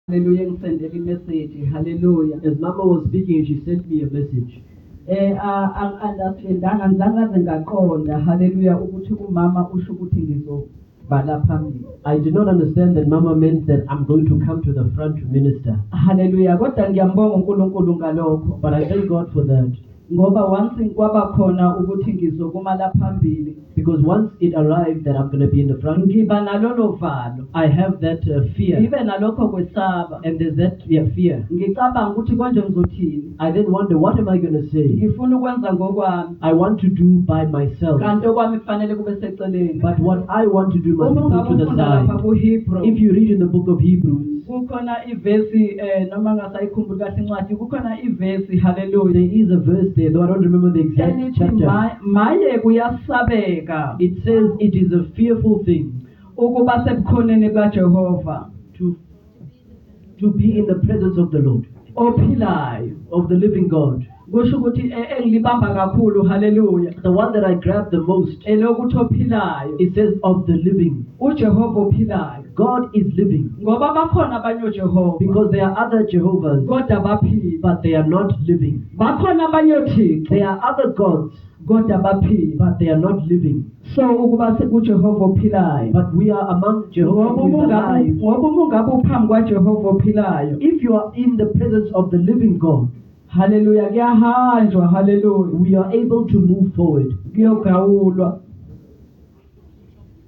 Hallelujah, ngisendele imessage. Hallelujah. As Mama was speaking, she sent me a message. Understandanga ngizangaze ngaqonda hallelujah ukuthi umama usho ukuthi ngizobhala phambili. I did not understand that Mama meant that I'm going to come to the front to minister. Hallelujah. Kodwa ngiyambonga uNkulunkulu ngalokho. But I thank God for that. Ngoba once kwaba khona ukuthi ngizokuma la phambili, Because once it arrived that I'm going to be in the front, ngiba nalolo valo. I have that fear. Ibe nalokho kwesaba. And there's that fear. Ngicabanga ukuthi konje ngizothini. I then wonder, what am I going to say? Ngifuna ukwenza ngokwami. I want to do by myself. Kanti okwami kufanele kube seceleni. But what I want to do must be put to the side. If you read in the book of Hebrews, kukhona ivesi noma ngasayikhumbuli kahle incwadi kukhona ivesi hallelujah. there is a verse there, though I don't remember the exact chapter. Maye kuyasabeka. It says it is a fearful thing Ukuba sebukhoneni kaJehova. to be in the presence of the Lord, Ophilayo. of the living God. Kusho ukuthi engilibamba kakhulu hallelujah. The one that I grab the most, Elokuthi ophilayo. it says of the living. uJehova ophilayo. God is living. Ngoba bakhona abanye oJehova. Because there are other Jehovahs, Kodwa baphila. but they are not living. Bakhona abanye oThixo. There are other gods, Kodwa baphila. but they are not living. So ukuba sekuJehova ophilayo. But we are among Jehovah who is alive. Ngoba umungabe uphambi kwaJehova ophilayo. If you are in the presence of the living God, Hallelujah, kuyahanjwa hallelujah. we are able to move forward. Kuyogawulwa.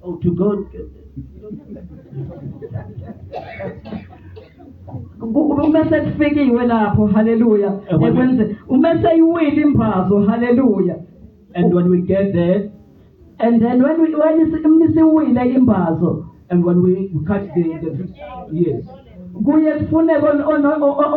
Oh, to God. Uma sekufikiwe lapho hallelujah. Ekwenze uma seyiwile imbazo hallelujah. And when we get there, And then when isiwile imbazo, and when we cut the yes, kuye kufuneka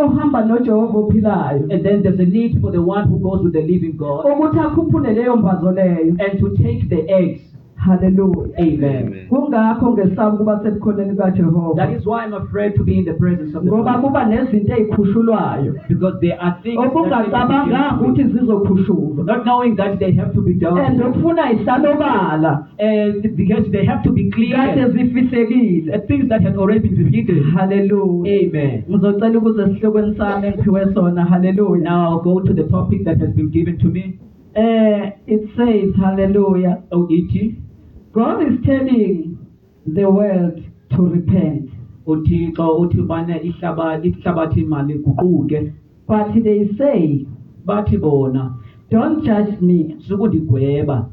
ohamba noJehova ophilayo. and then there's a need for the one who goes with the living God Ukuthi akhuphule leyo mbazo leyo. and to take the eggs. Hallelujah. Amen. Kungakho ngesaba ukuba sebukhoneni kaJehova. That is why I'm afraid to be in the presence of the Ngoba Lord. kuba nezinto ezikhushulwayo. Because there are things Obungacabanga that ukuthi zizokhushulwa. not knowing that they have to be And done, ukufuna isalobala. and because they have to be Kade clear, zifihlekile. things that had already been defeated. Hallelujah. Amen. Ngizocela ukuze sihlokweni sami engiphiwe sona. Hallelujah. Now I'll go to the topic that has been given to me. It says hallelujah. O.E.T. God is telling the world to repent. uThixo uthi bana ihlabathi mali guquke, But they say, bathi bona don't judge me. sukundigweba.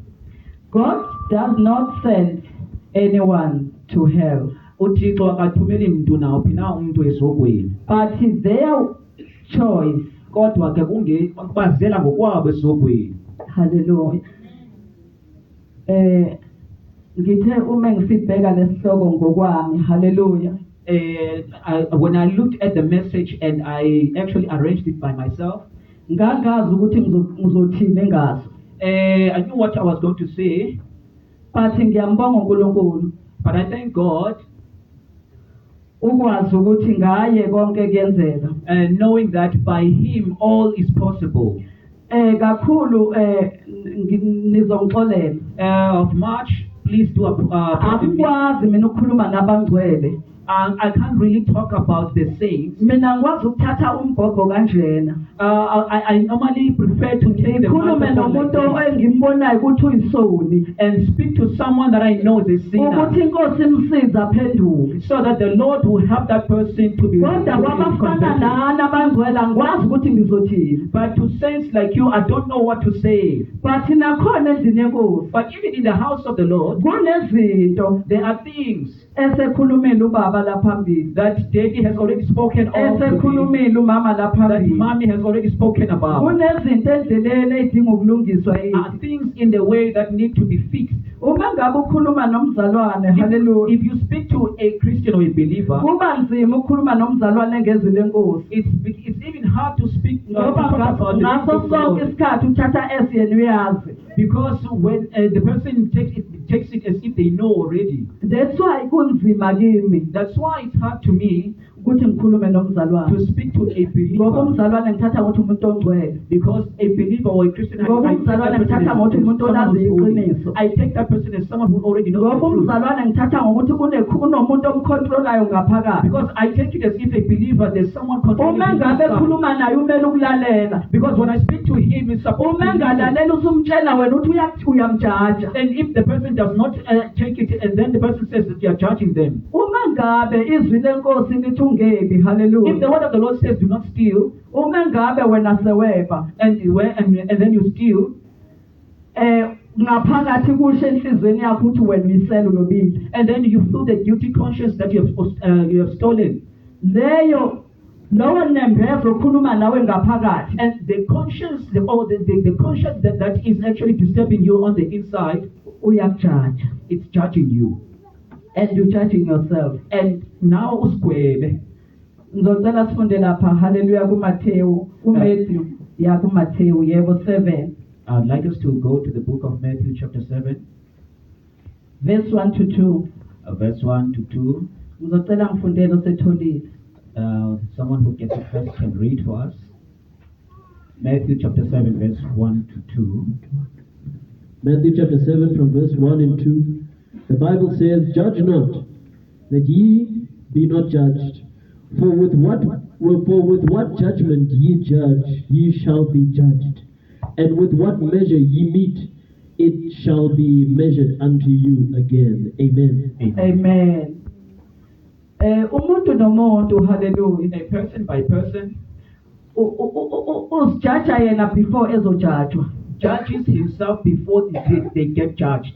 God does not send anyone to hell. uThixo akathumeli mntu nawuphi na umuntu esogweni, But their choice. kodwa ke bazela ngokwabo esogweni. Hallelujah. Ngithe uma ngisibheka lesihloko ngokwami. Hallelujah. When I looked at the message and I actually arranged it by myself, Ngangazi ukuthi ngizothini ngaso. I knew what I was going to say, But ngiyambonga uNkulunkulu but I thank God, ukwazi ukuthi ngaye konke kuyenzeka. knowing that by Him all is possible. Kakhulu nizongixolela. Of March, please do pardon me. Akukwazi mina ukukhuluma nabangcwele. I can't really talk about the saints. Mina ngikwazi ukuthatha umbhobho kanjena. I normally prefer to take the Khulume microphone nomuntu like this engimbonayo ukuthi uyisoni. and speak to someone that I know is a sinner, Ukuthi inkosi imsize aphenduke. so that the Lord will help that person to be Kodwa kwabafana converted. nani abangcwele angikwazi ukuthi ngizothini. But to saints like you, I don't know what to say. But nakhona endlini yenkosi But even in the house of the Lord, kunezinto there are things esekhulumile ubaba la phambili. that Daddy has already spoken of, today, Esekhulumile umama la that phambili. Mommy has already spoken about. Kunezinto endleleni ezidinga ukulungiswa yini. Are things in the way that need to be fixed. Uma ngabe ukhuluma nomzalwane hallelujah. If you speak to a Christian or a believer, Kuba nzima ukukhuluma nomzalwane ngezwi lenkosi. it's even hard to speak to Ngoba talk about the ngaso things of the sonke Lord. isikhathi uthatha esiyeni uyazi. Because when the person takes it as if they know already. That's why kunzima kimi. That's why it's hard to me ukuthi ngikhulume nomzalwane to speak to a ngoba believer, umzalwane ngithatha ngokuthi umuntu ongcwele because a believer or a Christian, ngoba umzalwane ngithatha ngokuthi umuntu olazi iqiniso I take that person as someone who already knows the ngoba truth. umzalwane ngithatha ngokuthi kunomuntu omcontrolayo ngaphakathi Because I take it as if a believer, there's someone controlling uma him ngabe inside. ekhuluma naye umele ukulalela Because when I speak to him, it's supposed uma to listen. ngalalela usumtshela wena ukuthi uyamjaja And if the person does not take it, and then the person says that you are judging them. uma ngabe izwi lenkosi lithi ungebi If the haleluya word of the Lord says do not steal, uma ngabe wena seweba and then you steal, ngaphakathi kusho enhlizweni yakho ukuthi wena uyisela uyobili and then you feel the guilty conscience that you have stolen, leyo lowo nembezo okhuluma nawe ngaphakathi and the conscience, the conscience that is actually disturbing you on the inside, uyakujaja it's judging you. and you judging yourself. And now usigwebe. Ngizocela sifunde lapha haleluya kuMatthew ya kuMatthew yebo 7 I'd like us to go to the book of Matthew chapter 7, verse 1 to 2. verse 1 to 2. Ngizocela ngifundele osetholile. Someone who gets it first can read for us. Matthew chapter 7, verse 1 to 2. Matthew chapter 7 from verse 1 and 2. The Bible says, "Judge not, that ye be not judged. For with what judgment ye judge, ye shall be judged. And with what measure ye meet, it shall be measured unto you again." Amen. Amen. Umuntu nomuntu haleluya. A person by person Usijaja yena before ezojajwa. judges himself before they get judged.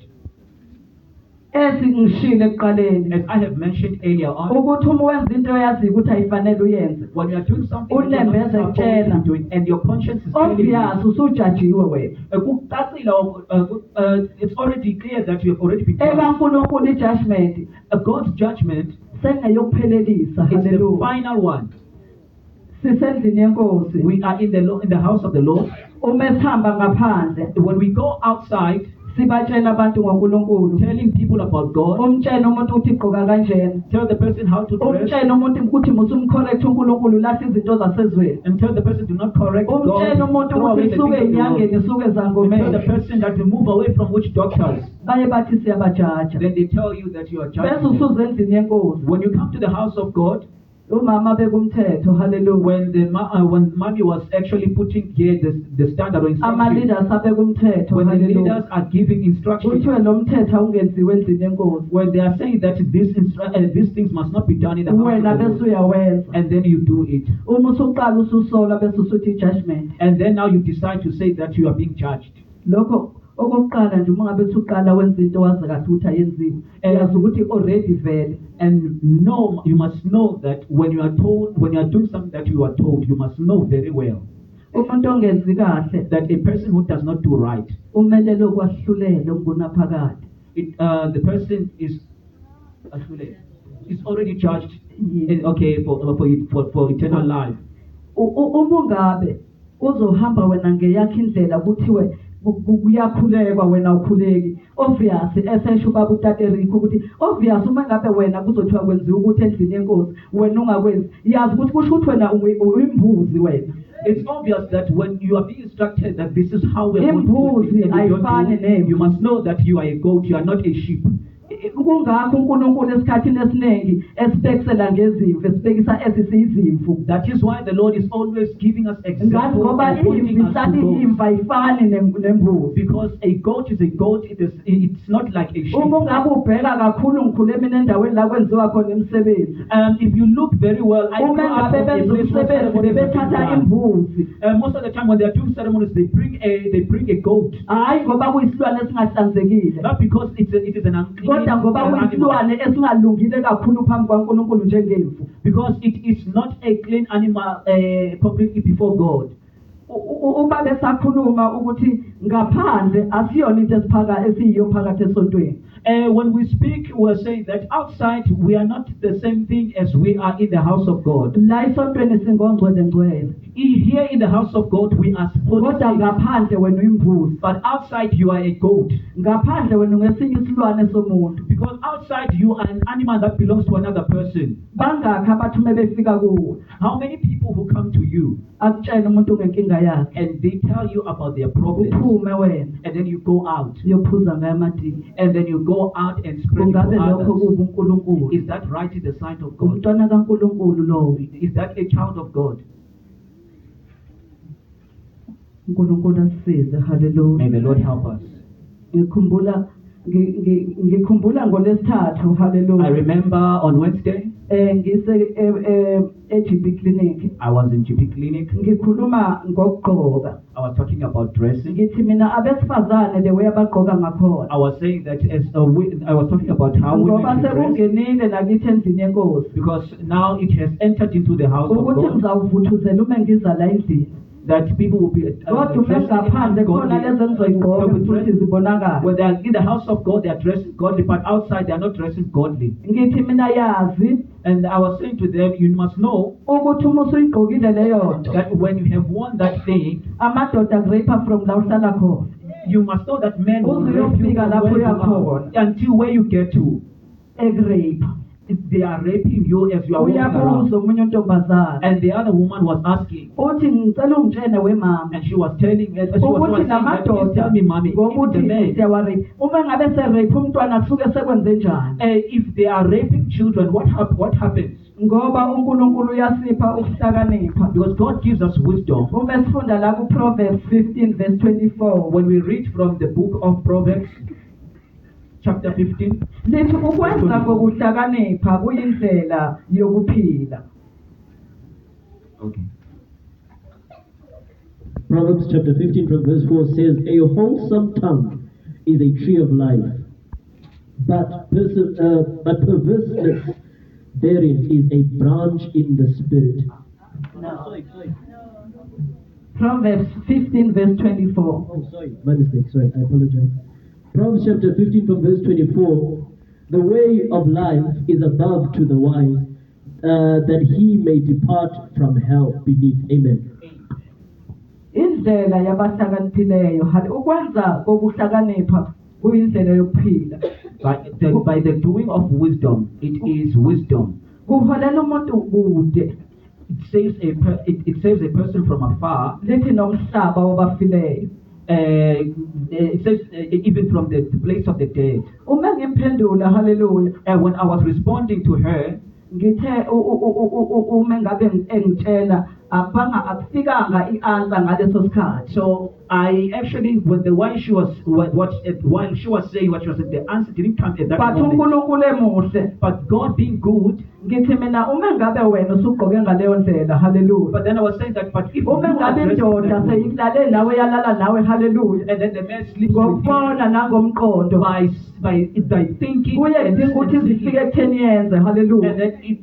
Ngishile ekuqaleni As I have mentioned earlier on, ukuthi uma wenza into yazi ukuthi ayifanele uyenze. when you are doing something that you're not Unembeza supposed to kutshela. be doing, and your conscience is telling you, Obvious usujajiwe wena. it's already clear that you have already been Eka judged. uNkulunkulu ijudgment God's judgment sengeyokuphelelisa is the haleluya. final one. Sisendlini yenkosi. We are in the house of the Lord. Uma esihamba ngaphandle When we go outside, sibatshela abantu ngoNkulunkulu. telling people about God, Umtshela umuntu ukuthi igqoka kanjena. tell the person how to dress, Umtshela umuntu ukuthi musumcorrect uNkulunkulu lathi izinto zasezweni. and tell the person do not correct God. Umtshela umuntu Throw away ukuthi the suke things of the world. enyangeni suke And tell the zangomeni. person that to move away from witch doctors. Baye bathi siyabajaja. Then they tell you that you are Bese judging them. usuze endlini yenkosi. When you come to the house of God, Umama bekumthetho haleluya. when mommy was actually putting here the standard or Ama instruction, leaders abekumthetho when the haleluya. leaders are giving instructions, Kuthiwe lo mthetho awungenziwe endlini yenkosi. when they are saying that these things must not be done in the house Wena of the bese Lord, uyawenza. and then you do it, Uma usuqala ususola bese usuthi judgment. and then now you decide to say that you are being judged. Lokho okokuqala nje uma ngabe usuqala wenza into wazi kahle ukuthi ayenziwe. Yazi ukuthi already vele. And you must know that when you are doing something that you are told, you must know very well Umuntu ongenzi kahle that a person who does not do right, umele lokhu ahlulele ukunaphakade. the person is already judged, okay, for eternal life. Uma ungabe uzohamba wena ngeyakho indlela kuthiwe kuyakhulekwa wena ukhuleki obvious esesho ubaba uTateriko ukuthi obvious uma ngabe wena kuzothiwa kwenziwa ukuthi endlini yenkosi wena ungakwenzi yazi ukuthi kusho ukuthi wena uyimbuzi wena. It's obvious that when you are being instructed that this is how we're going to do Imbuzi it, and you don't ayifani do, nemvu. you must know that you are a goat, you are not a sheep. Kungakho uNkulunkulu esikhathini esiningi esibekisela ngezimvu esibekisa esizimvu. That is why the Lord is always giving us Ngathi examples ngoba and pointing imvu us to ihlala goats. imvu ayifani nembuzi. Because a goat is a goat, it's not like a sheep. Uma ungabe ubheka kakhulu ngikhule mina endaweni la kwenziwa khona imisebenzi. If you look very well, I Uma grew up ngabe in a benza place where umsebenzi ceremonies are being bebethatha done. imbuzi. Most of the time when they are doing ceremonies, they bring a goat. Hayi ngoba kuyisilwane esingahlanzekile. Not because it is an unclean Kodwa ngoba animal. kuyisilwane esingalungile kakhulu phambi kwaNkulunkulu njengemvu. Because it is not a clean animal completely before God. uba besakhuluma ukuthi ngaphandle asiyona into esiyiyo phakathi esontweni. When we speak, we're saying that outside we are not the same thing as we are in the house of God. La esontweni singongcwele ngcwele. Here in the house of God, we are supposed Kodwa to, ngaphandle wena uyimbuzi. but outside you are a goat. Ngaphandle wena ngesinye isilwane somuntu. Because outside you are an animal that belongs to another person. Bangakhi abathume befika kuwe How many people who come to you akutshela umuntu ngenkinga yakhe and they tell you about their problems, uphume wena and then you go out, uyophuza ngayo amadini. and then you go out and spread it Kungabe to lokho others? kuba uNkulunkulu? Is that right in the sight of God? Umntwana kaNkulunkulu lowo. Is that a child of God? uNkulunkulu asisize. Hallelujah. May the Lord help us. Ngikhumbula ngolesithathu. I Hallelujah. remember on Wednesday, ngise eGP clinic I was in GP clinic. ngikhuluma ngokugqoka. I was talking about dressing. Ngithi mina abesifazane the way abagqoka ngakhona. I was saying that I was talking about how Ngoba women should dress, sekungenile nakithi endlini yenkosi. because now it has entered into the house of Ukuthi God ngizawuvuthuzela uma ngiza la endlini. that people will be Kodwa uma ngaphandle khona lezi engizoyigqoka ukuthi zibonakala. when they are in the house of God, they are dressing godly, but outside they are not dressing godly. Ngithi mina yazi And I was saying to them, you must know ukuthi uma usuyigqokile leyo nto that when you have worn that thing, amadoda rape from la uhlala khona. you must know that men will Uze rape you uyofika from lapho where you uya are khona. until where you get to. Egirape. They are raping you as you are walking around. Uyabuza omunye untombazana. And the other woman was asking, Uthi ngicela ungitshene wemama. and she was telling, and she was Ukuthi saying that, please namadoda tell me, mommy, if the ngokuthi men, siyawarape. Uma ngabe serape umntwana kusuke sekwenze njani? if they are raping children, what happens? Ngoba uNkulunkulu uyasipha ukuhlakanipha. Because God gives us wisdom. Uma sifunda la ku Proverbs 15 verse 24. When we read from the book of Proverbs, chapter 15, Lithi ukwenza ngokuhlakanipha kuyindlela yokuphila. okay. Proverbs chapter 15 from verse 4 says, A wholesome tongue is a tree of life, but perverseness therein is a branch in the spirit. Proverbs 15 verse 24. Oh, sorry, my mistake, sorry, I apologize. Proverbs chapter 15 from verse 24, the way of life is above to the wise, that he may depart from hell beneath. Amen. Indlela yabahlakaniphileyo hali ukwenza kokuhlakanipha kuyindlela yokuphila. By the doing of wisdom, it is wisdom. Kuholela umuntu kude. It saves a person from afar. Lithi nomhlaba wabafileyo. It says even from the place of the dead. Uma ngimphendula hallelujah. And when I was responding to her, Ngithe uma ngabe engitshela akufikanga i-answer ngaleso sikhathi. so I actually, while she was saying what she was saying, the answer didn't come at that But moment. uNkulunkulu emuhle. But God being good, Ngithi mina uma ngabe wena usugqoke ngaleyo ndlela hallelujah. but then I was saying that, but if you Uma are ngabe dressing indoda that way, seyilale nawe yalala nawe hallelujah. and then the man sleeps with you Ngokubona nangomqondo. by thinking, Kuye and idinga ukuthi seeking, zifike ekutheni yenze and hallelujah. then it,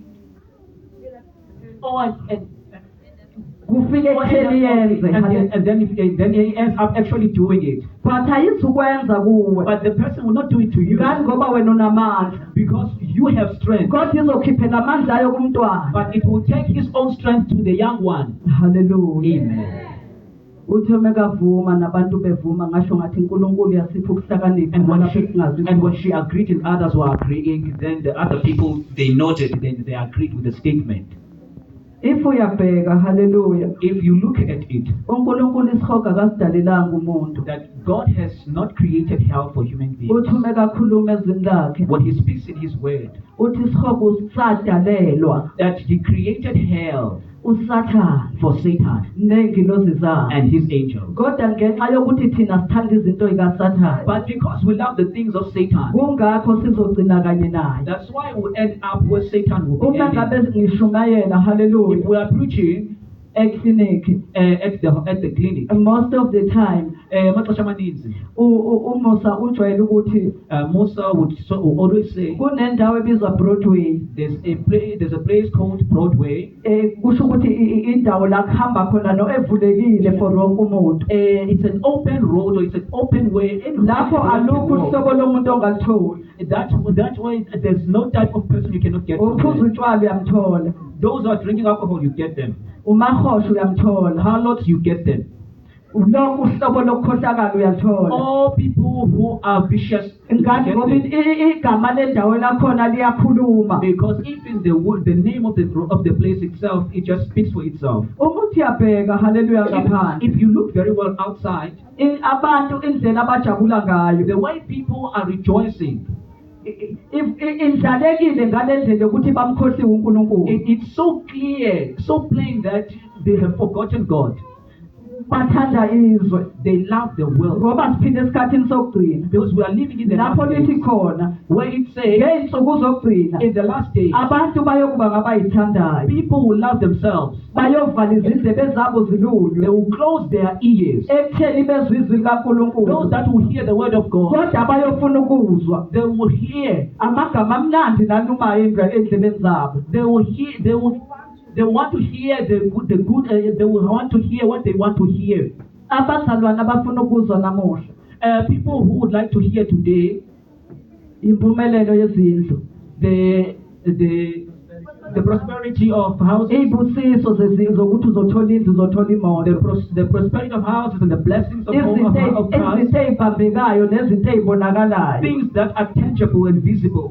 Kufike ekutheni yenze hallelujah. and then he ends up actually doing it. But ayizukwenza kuwe. But the person will not do it to you Ngani ngoba wena unamandla. because you have strength. Kodwa izokhiphela amandla ayo kumntwana. But it will take his own strength to the young one. Hallelujah. Amen. Uthe mekavuma nabantu bevuma ngasho ngathi uNkulunkulu yasipha ukuhlakanipha And when nalapho singazi and when she agreed and others were agreeing, then the other people, they nodded, then they agreed with the statement. if uyabheka hallelujah If you look at it, uNkulunkulu isihoga kasidalelanga umuntu that God has not created hell for human beings. uthi mekakhuluma ezwini lakhe When he speaks in his word, uthi isihoga usadalelwa that he created hell usathane for Satan nengilozi zakhe and his angels. kodwa ngenxa yokuthi thina sithanda izinto zikasathane But because we love the things of Satan, kungakho sizogcina kanye naye that's why we end up where Satan will be uma ngabe ending. ngishumayela hallelujah If we are preaching ekliniki at the clinic. most of the time Maxesha amaninzi, uMusa ujwayele ukuthi Musa would always say, kunendawo ebizwa Broadway there's a place called Broadway. kusho ukuthi indawo la kuhamba khona no evulekile for wonke umuntu It's an open road, or it's an open way. lapho alukho uhlobo lomuntu ongalutholi That way, there's no type of person you cannot get. uphuza From there. utshwala uyamthola Those who are drinking alcohol, you get them. umahosha uyamthola Harlots, you get them. lokhu uhlobo lokukhohlakala uyaluthola All people who are vicious, you ngathi get ngoba them. igama lendawo lakhona liyakhuluma Because even the name of the place itself, it just speaks for itself. umuthi uyabheka haleluya ngaphandle If you look very well outside, abantu indlela abajabula ngayo the way people are rejoicing, indlalekile ngalendlela yokuthi bamkhohliwe uNkulunkulu it's so clear, so plain that they have forgotten God. bathanda izwe They love the world. ngoba siphinde esikhathini sokugcina Because we are living in the lapho last lithi days, khona where it says, ngey'nsuku zokugcina in the last days, abantu bayokuba ngabayithandayo people will love themselves. bayovala izindlebe zabo They zilunywe will close their ears. ekutheni bezwe izwi Those likaNkulunkulu that will hear the word of God, kodwa bayofuna ukuzwa they will hear. amagama amnandi nalumayo endlebeni zabo They will hear. They want to hear the good. They will want to hear what they want to hear. abazalwane abafuna ukuzwa namuhla People who would like to hear today impumelelo yezindlu the prosperity of houses, iy'busiso zokuthi uzothola indlu uzothola imoto the prosperity of houses, and the blessings of izinto cars, ey'bambekayo nezinto ey'bonakalayo things that are tangible and visible.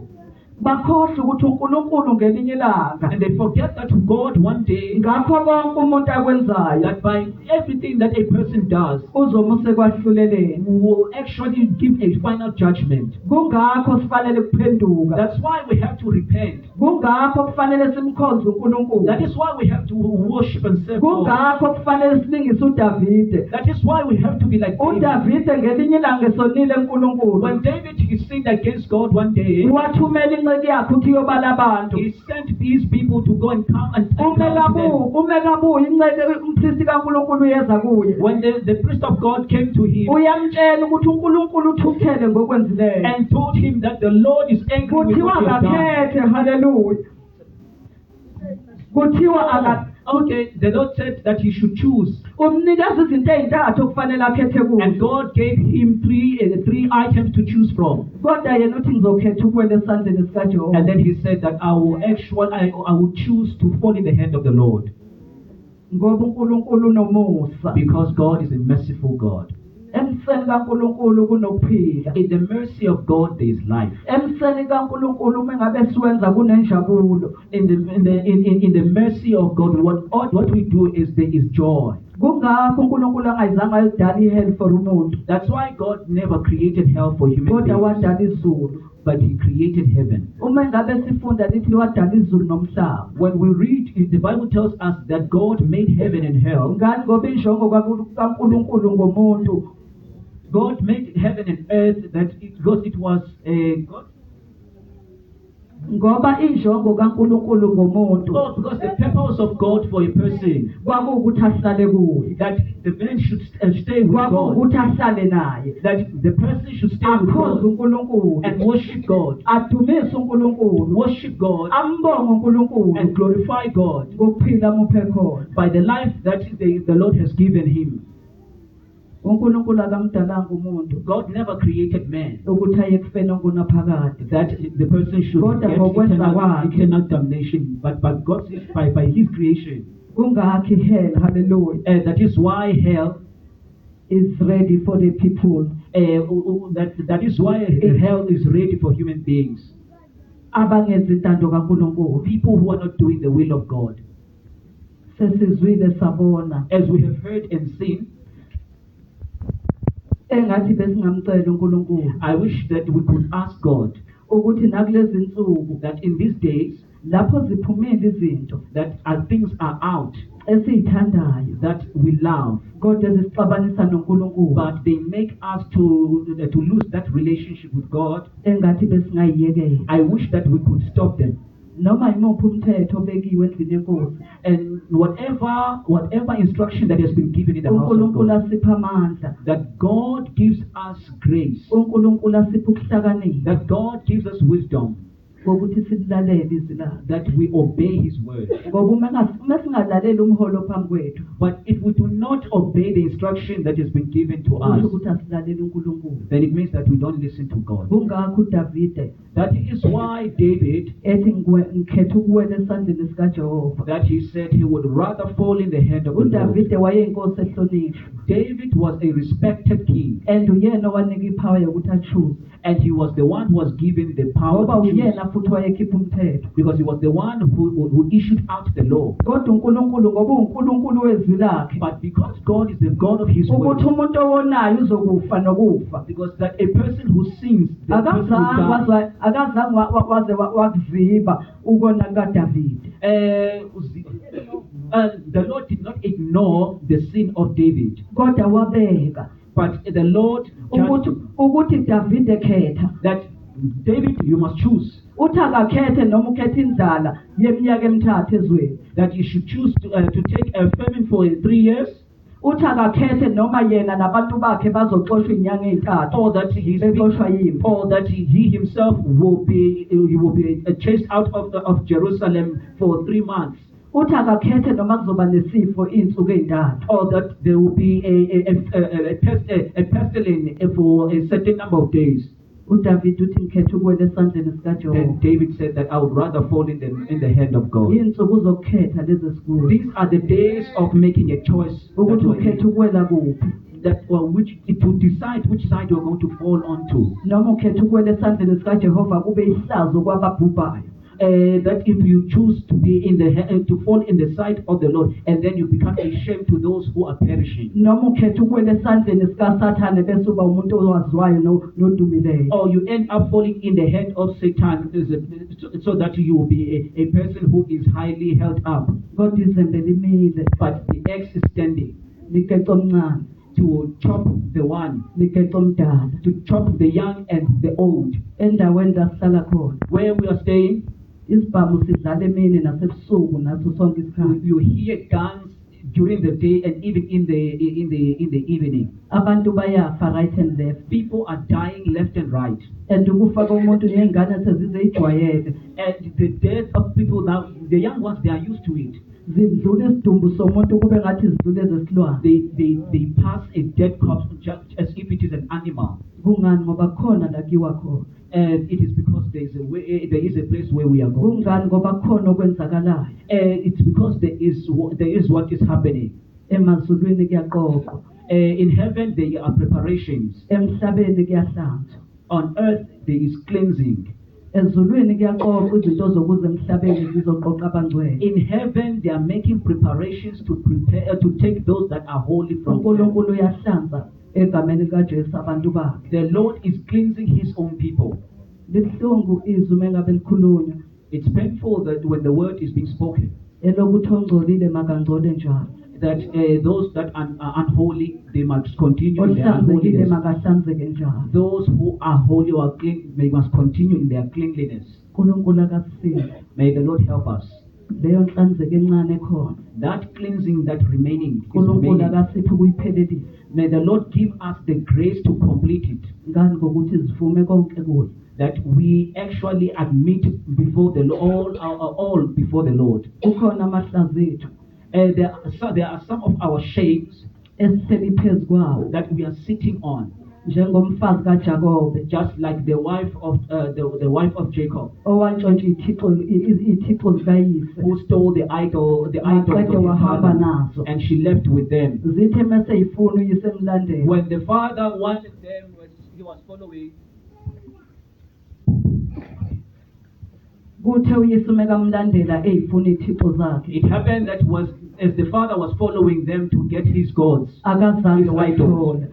bakhohlwa ukuthi uNkulunkulu ngelinye ilanga And they forget that God one day, ngakho konke umuntu akwenzayo that by everything that a person does, uzomuse kwahluleleni will actually give a final judgment. kungakho sifanele kuphenduka That's why we have to repent. kungakho kufanele simkhonze uNkulunkulu That is why we have to worship and serve God. kungakho kufanele silingise uDavide That is why we have to be like David. uDavide ngelinye ilanga esonile uNkulunkulu When David he sinned against God one day, wathumela inceke yakhe ukuthi iyobala abantu he sent these people to go and come and count them. umekabuya inceke umpristi kaNkulunkulu uyeza kuye When the priest of God came to him uyamtshela ukuthi uNkulunkulu uthukuthele ngokwenzileyo and told him that the Lord is angry with kuthiwa what you have done. akakhethe haleluya kuthiwa Okay, the Lord said that he should choose. umnikeza izinto ey'ntathu okufanele akhethe And kuzo God gave him three items to choose from. kodwa yena uthi ngizokhetha ukuwela esandleni sikajehova And then he said that I will choose to fall in the hand of the Lord. ngoba uNkulunkulu unomusa Because God is a merciful God. emseni kaNkulunkulu kunokuphila In the mercy of God there is life. emseni kaNkulunkulu uma ngabe siwenza kunenjabulo In the mercy of God, what we do is there is joy. kungakho uNkulunkulu angayizange ayidala ihell for umuntu That's why God never created hell for human kodwa beings, wadala izulu but He created heaven. uma ngabe sifunda lithi wadala izulu nomhlaba When we read, the Bible tells us that God made heaven and hell. ngani ngoba injongo kaNkulunkulu ngomuntu God made heaven and earth because it was God. ngoba injongo kaNkulunkulu ngomuntu Oh, because the purpose of God for a person, kwakuwukuthi ahlale kuye that the man should stay with God, kwakuwukuthi ahlale naye that the person should stay with akhoze God uNkulunkulu and worship God, adumise uNkulunkulu worship God ambonge uNkulunkulu and glorify God ngokuphila muphe khona by the life that the Lord has given him. uNkulunkulu akamdalanga umuntu God never created man ukuthi aye kufeni okunaphakade that the person should Kodwa get ngokwenza kwakhe. eternal damnation, but God by His creation. kungakho ihell hallelujah That is why hell. is ready for the people That is why hell is ready for human beings. abangenza intando kaNkulunkulu People who are not doing the will of God. sesizwile sabona As we have heard and seen, engathi besingamcela uNkulunkulu I wish that we could ask God ukuthi nakulezi insuku that in these days lapho ziphumile izinto that things are out esizithandayo that we love, kodwa zisixabanisa noNkulunkulu but they make us to lose that relationship with God. engathi besingayiyekela I wish that we could stop them. noma imuphi umthetho obekiwe endlini yenkosi And whatever instruction that has been given in the house of uNkulunkulu God, asipha amandla that God gives us grace, uNkulunkulu asipha ukuhlakanipha that God gives us wisdom, ngokuthi silalele izwi lakhe that we obey His word. ngoba uma singalaleli umholo phambi kwethu But if we do not obey the instruction that has been given to kusho us, ukuthi asilaleli uNkulunkulu then it means that we don't listen to God. kungakho uDavide That is why David, ethi ngikhetha ukuwela esandleni sikaJehova that he said he would rather fall in the hand of the Lord. uDavide wayeyinkosi ehlonishwa David was a respected king, and uyena owanika iphawa yokuthi achoose and he was the one who was given the power ngoba to choose, uyena futhi wayekhipha umthetho because he was the one who issued out the law. kodwa uNkulunkulu ngoba uNkulunkulu wezwi lakhe But because God is the God of His word, ukuthi umuntu owonayo uzokufa nokufa because that a person who sins, the person who dies, akazange waze wakuziba ukona kaDavide the Lord did not ignore the sin of David, kodwa wabeka but the Lord judged ukuthi Davide khetha that David, you must choose, uthi akakhethe noma ukhetha indlala yeminyaka emithathu ezweni that you should choose to take a famine for 3 years, uthi akakhethe noma yena nabantu bakhe bazoxoshwa inyanga ezithathu or that bexoshwa yimpi or that he himself will be chased out of Jerusalem for 3 months, uthi akakhethe noma kuzoba nesifo izinsuku ezintathu or that there will be a pestilence for a certain number of days. uDavide uthi ngikhetha ukuwela esandleni Then sikaJehova David said that I would rather fall in the hand of God. izinsuku zokukhetha lezi sikuzo These are the days of making a choice, ukuthi ukhetha ukuwela kuphi which to decide which side you're going to fall onto. noma ukhetha ukuwela esandleni sikaJehova kube ihlazo kwababhubhayo That if you choose to be to fall in the side of the Lord, and then you become a shame to those who are perishing, noma ukhetha ukuwela esandleni sikaSathane bese uba umuntu owaziwayo nodumileyo or you end up falling in the hand of Satan, so that you will be a person who is highly held up, kodwa izembe limile but the axe is standing likeca omncane to chop the one, likeca omdala to chop the young and the old. endaweni la sihlala khona Where we are staying, isibhamu sidlala emini nasebusuku naso sonke isikhathi you hear guns during the day and even in the evening. abantu bayafa right and left People are dying left and right, and ukufa komuntu ney'ngane sezizeyijwayele and the death of people now, the young ones, they are used to it. zidlula isidumbu somuntu kube ngathi zidlula ezesilwane They pass a dead corpse just as if it is an animal. kungani ngoba kukhona la kiwa khona And it is because there is a place where we are going. kungani ngoba kukhona okwenzakalayo It's because there is what is happening. emazulwini kuyaqoqwa In heaven there are preparations. emhlabeni kuyahlanzwa On earth there is cleansing. ezulwini kuyaqoqwa izinto zokuze emhlabeni zizoqoqa abangcwele In heaven they are making preparations to prepare to take those that are holy from earth. uNkulunkulu uyahlanza egameni kaJesu abantu bakhe The Lord is cleansing His own people. libuhlungu izwi mengabe likhulunywa It's painful that when the word is being spoken, elokuthi ongcolile makangcole njalo that those that are unholy, they must continue in their ohlanzekile unholiness. makahlanzeke njalo Those who are holy or clean, they must continue in their cleanliness. uNkulunkulu akasisize May the Lord help us. leyo nhlanzeko encane ekhona That cleansing that remaining is uNkulunkulu remaining. akasiphe ukuyiphelelisa May the Lord give us the grace to complete it. ngani ngokuthi zivume konke kuye That we actually admit before the Lord, all before the Lord. kukhona amahlazo ethu There are some of our shades esihleli phezu kwawo that we are sitting on, njengomfazi kaJakobe just like the wife of Jacob, owantshontsha ithixo zikayise who stole the idols of Waqeda his wahamba father, nazo. and she left with them. zithe mase yifuna uyise emlandela When the father wanted them, he was following. kuthe uyise mekamlandela eyifuna ithixo zakhe It happened that as the father was following them to get his gods, akazange his wayithola idols,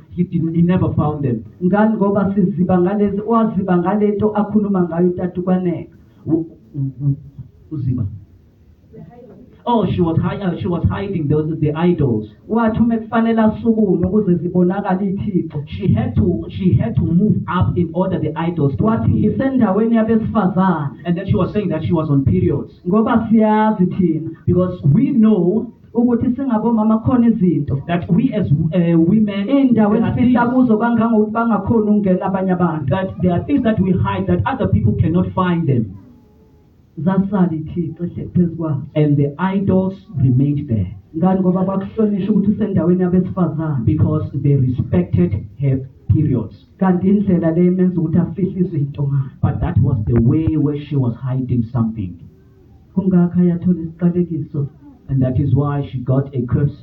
he never found them. ngani ngoba siziba ngalezi waziba ngalento akhuluma ngayo utatukwaneka Uziba. Oh, she was hiding the idols. wathi uma kufanele asukume ukuze zibonakale ithixo She had to move up in order the idols to wathi appear. ngisendaweni yabesifazane And then she was saying that she was on periods. ngoba siyazi thina Because we know ukuthi singabomama khona izinto that we as women, iy'ndawo there are esifihla things kuzo kangangokuthi bangakhoni ukungena abanye abantu that there are things that we hide that other people cannot find them. zasala ithixo ehle phezu kwazo And the idols remained there ngani ngoba bakuhlonishwa ukuthi usendaweni yabesifazane because they respected her periods. kanti indlela le imenza ukuthi afihle izinto ngayo But that was the way where she was hiding something. kungakho ayathola isiqalekiso And that is why she got a curse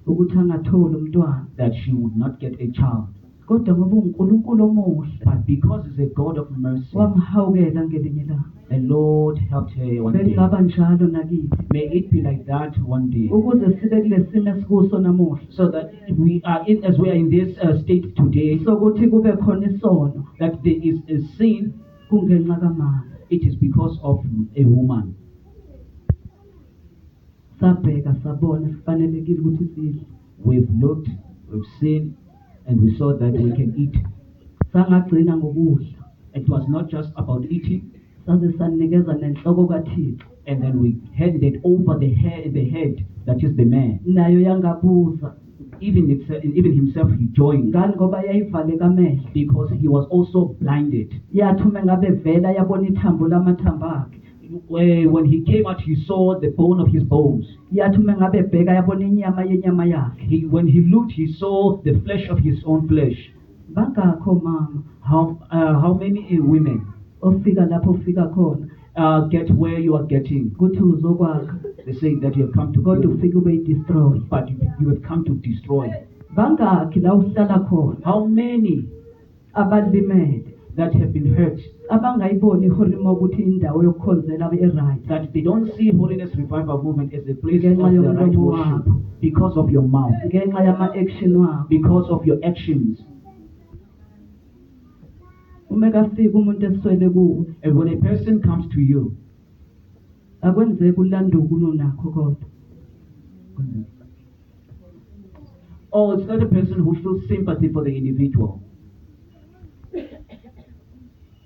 ukuthi angatholi umntwana that she would not get a child. kodwa ngoba uNkulunkulu omuhle But because he's a God of mercy, wamhawukela ngelinye ilanga the Lord helped her one day. bekungaba njalo nakithi May it be like that one day. ukuze sibe kule simo esikuso namuhla So that as we are in this state today, sokuthi kube khona isono that there is a sin, kungenxa kamama it is because of a woman. sabheka sabona sifanelekile ukuthi sidle We've looked, we've seen, and we saw that we can eat. sangagcina ngokudla It was not just about eating, saze sanikeza nenhloko kaThixo and then we handed over the head, that is the man. nayo yangabuza Even himself, he joined ngani ngoba yayivale kamehlo because he was also blinded. yathi uma ngabe vela yabona ithambo lamathambo akhe When he came out, he saw the bone of his bones. yathi uma ngabe ebheka yabona inyama yenyama yakhe When he looked, he saw the flesh of his own flesh. bangakho mama How many women ofika lapho ufika khona get where you are getting? kuthi uzokwakha They say that you have come to kodwa build, ufike ube yi-destroy but you have come to destroy. bangakhi la uhlala khona How many abalimele that have been hurt, abangayiboni ihorimo ukuthi indawo yokukhonzela e-right that they don't see Holiness Revival Movement as a place of Ngenxa the right yomlomo worship wakho. because of your mouth, ngenxa yama-action wabo because of your actions. uma kafika umuntu eswele kuwe And when a person comes to you, akwenzeki ulanduka unonakho kodwa oh, it's not a person who feels sympathy for the individual.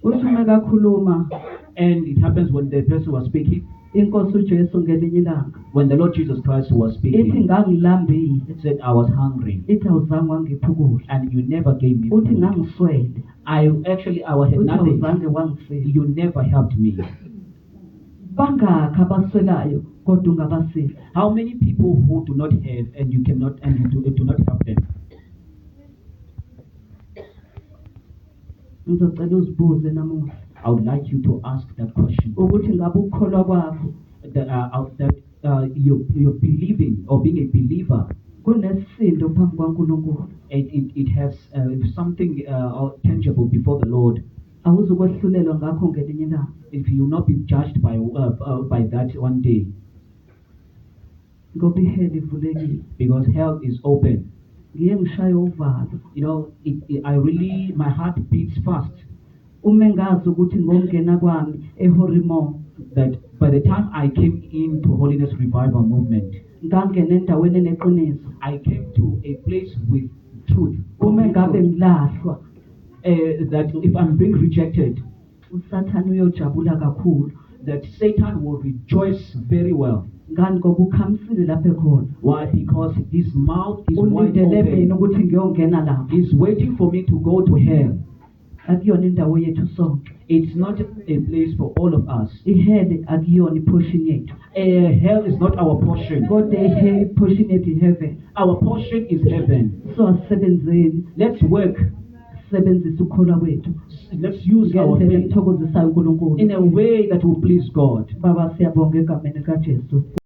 uthi uma kakhuluma And it happens when the person was speaking, inkosi ujesu ngelinye ilanga when the Lord Jesus Christ was ithi speaking, ngangilambile it said, I was hungry, ithi awuzange wangipha ukudla and you never gave me uthi food. ngangiswele I had uthi nothing. awuzange wangisiza You never helped me. bangakhi abaswelayo kodwa ungabasiza How many people who do not have and you do not help them? ngizocela uzibuze namuhla I would like you to ask that question. ukuthi ngabe ukukholwa kwakho That you're believing or being a believer, kunesisindo phambi kwaNkulunkulu it has something tangible before the Lord. awuzukwehlulelwa ngakho ngelinye ilanga If you will not be judged by that one day, ngoba iheli ivulekile because hell is open. ngiye ngishaye uvalo You know, my heart beats fast. uma ngazi ukuthi ngokungena kwami ehorimo That by the time I came into Holiness Revival Movement, ngangena endaweni eneqiniso I came to a place with truth. uma ngabe ngilahlwa That if I'm being rejected, usathane uyojabula kakhulu that Satan will rejoice very well. ngani ngoba ukhamisile lapho ekhona Why? Because his mouth is wide ulindele mina open. ukuthi ngiyongena lapho He's waiting for me to go to hell. akuyona indawo yethu sonke It's not a place for all of us. iheli akuyona iportion yethu Hell is not our portion. kodwa iportion yethu i-heaven Our portion is heaven. so asisebenzeni Let's work. sisebenzise ukukholwa kwethu Let's use our ngendlela faith ethokozisayo uNkulunkulu in a way that will please God. baba siyabonga egameni kaJesu